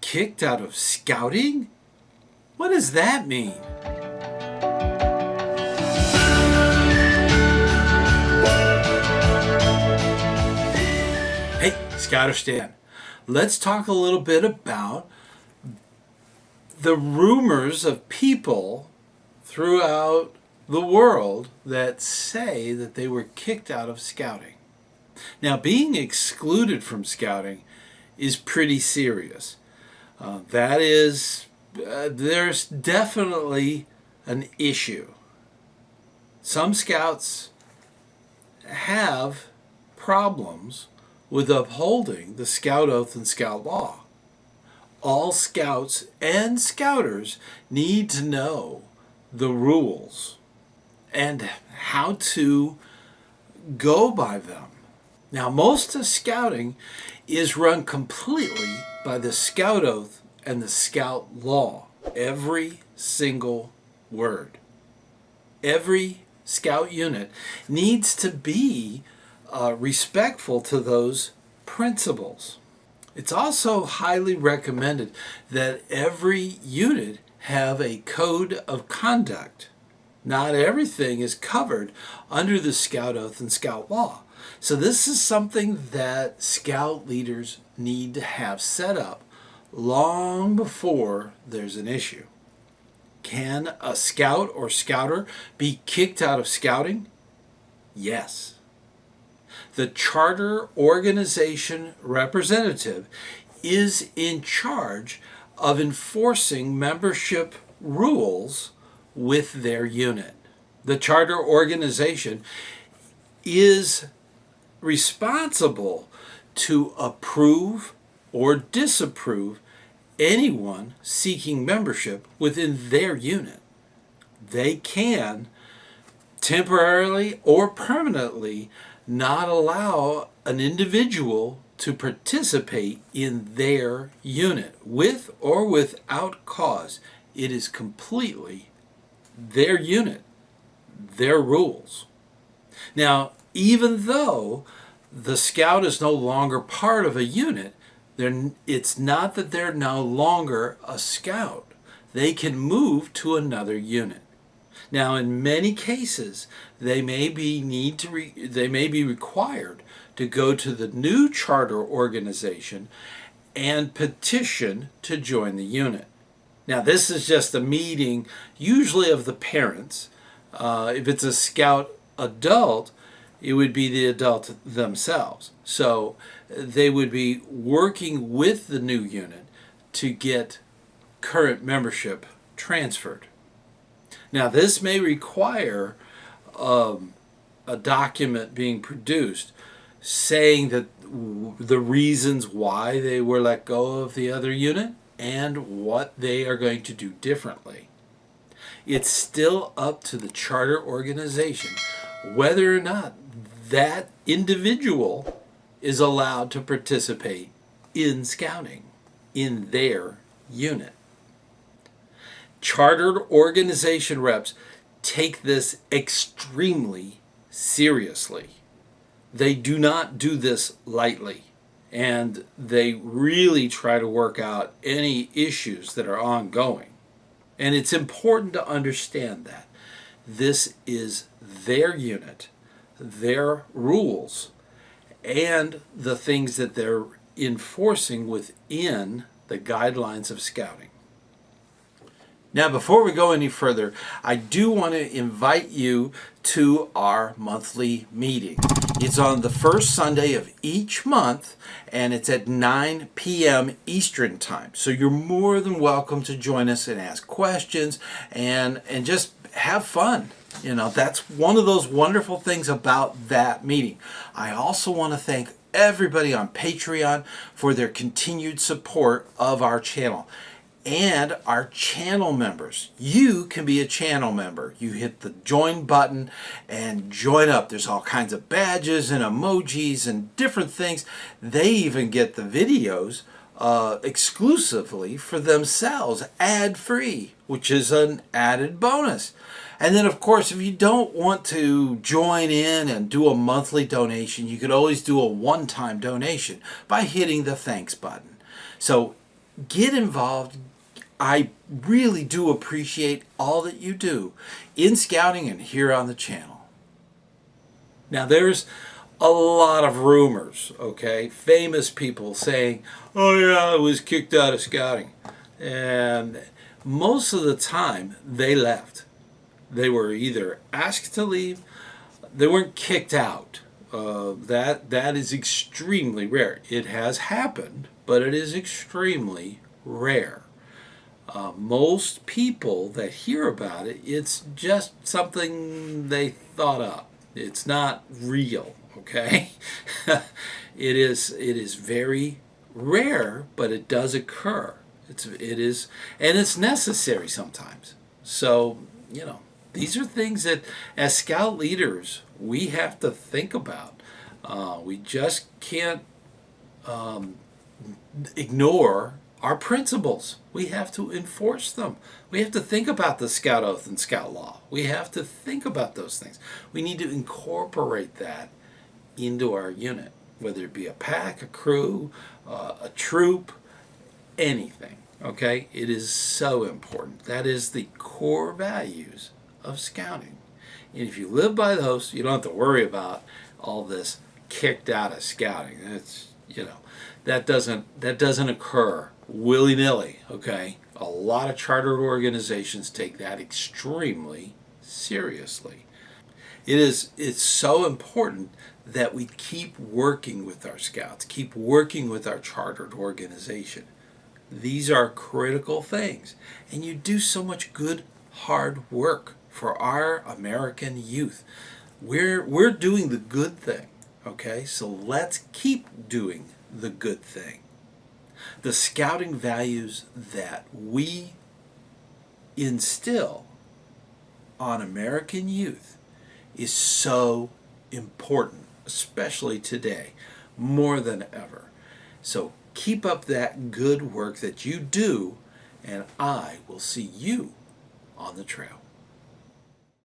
kicked out of scouting? What does that mean? Hey, ScouterStan, let's talk a little bit about the rumors of people throughout the world that say that they were kicked out of scouting. Now, being excluded from scouting is pretty serious. There's definitely an issue. Some scouts have problems with upholding the Scout Oath and Scout Law. All scouts and scouters need to know the rules and how to go by them. Now, most of scouting is run completely by the Scout Oath and the Scout Law. Every single word. Every scout unit needs to be respectful to those principles. It's also highly recommended that every unit have a code of conduct. Not everything is covered under the Scout Oath and Scout Law. So this is something that scout leaders need to have set up long before there's an issue. Can a scout or scouter be kicked out of scouting? Yes. The charter organization representative is in charge of enforcing membership rules with their unit. The charter organization is responsible to approve or disapprove anyone seeking membership within their unit. They can temporarily or permanently not allow an individual to participate in their unit with or without cause. It is completely their unit, their rules. Now, even though the scout is no longer part of a unit, it's not that they're no longer a scout. They can move to another unit. Now, in many cases, they may be required to go to the new charter organization and petition to join the unit. Now, this is just a meeting, usually of the parents. If it's a scout adult, it would be the adult themselves. So they would be working with the new unit to get current membership transferred. Now, this may require a document being produced saying that the reasons why they were let go of the other unit and what they are going to do differently. It's still up to the charter organization whether or not that individual is allowed to participate in scouting in their unit. Chartered organization reps take this extremely seriously. They do not do this lightly, and they really try to work out any issues that are ongoing. And it's important to understand that this is their unit, their rules, and the things that they're enforcing within the guidelines of scouting. Now, before we go any further, I do want to invite you to our monthly meeting. It's on the first Sunday of each month, and it's at 9 p.m. Eastern Time. So you're more than welcome to join us and ask questions and just have fun. You know, that's one of those wonderful things about that meeting. I also want to thank everybody on Patreon for their continued support of our channel. And our channel members. You can be a channel member. You hit the join button and join up. There's all kinds of badges and emojis and different things. They even get the videos exclusively for themselves, ad-free, which is an added bonus. And then, of course, if you don't want to join in and do a monthly donation, you could always do a one-time donation by hitting the thanks button. So get involved. I really do appreciate all that you do in scouting and here on the channel. Now there's a lot of rumors, okay? Famous people saying, oh yeah, I was kicked out of scouting. And most of the time they left. They were either asked to leave, they weren't kicked out. That is extremely rare. It has happened, but it is extremely rare. Most people that hear about it, it's just something they thought up. It's not real, okay? It is very rare, but it does occur. It is, and it's necessary sometimes. So, these are things that as scout leaders we have to think about. We just can't ignore our principles. We have to enforce them. We have to think about the scout oath and scout law. We have to think about those things. We need to incorporate that into our unit, whether it be a pack, a crew, a troop, anything. Okay? It is so important. That is the core values of scouting. And if you live by those, you don't have to worry about all this kicked out of scouting. That's, that doesn't occur willy-nilly, okay? A lot of chartered organizations take that extremely seriously. It's so important that we keep working with our scouts, keep working with our chartered organization. These are critical things. And you do so much good, hard work for our American youth. We're doing the good thing, okay? So let's keep doing the good thing. The scouting values that we instill on American youth is so important, especially today, more than ever. So keep up that good work that you do, and I will see you on the trail.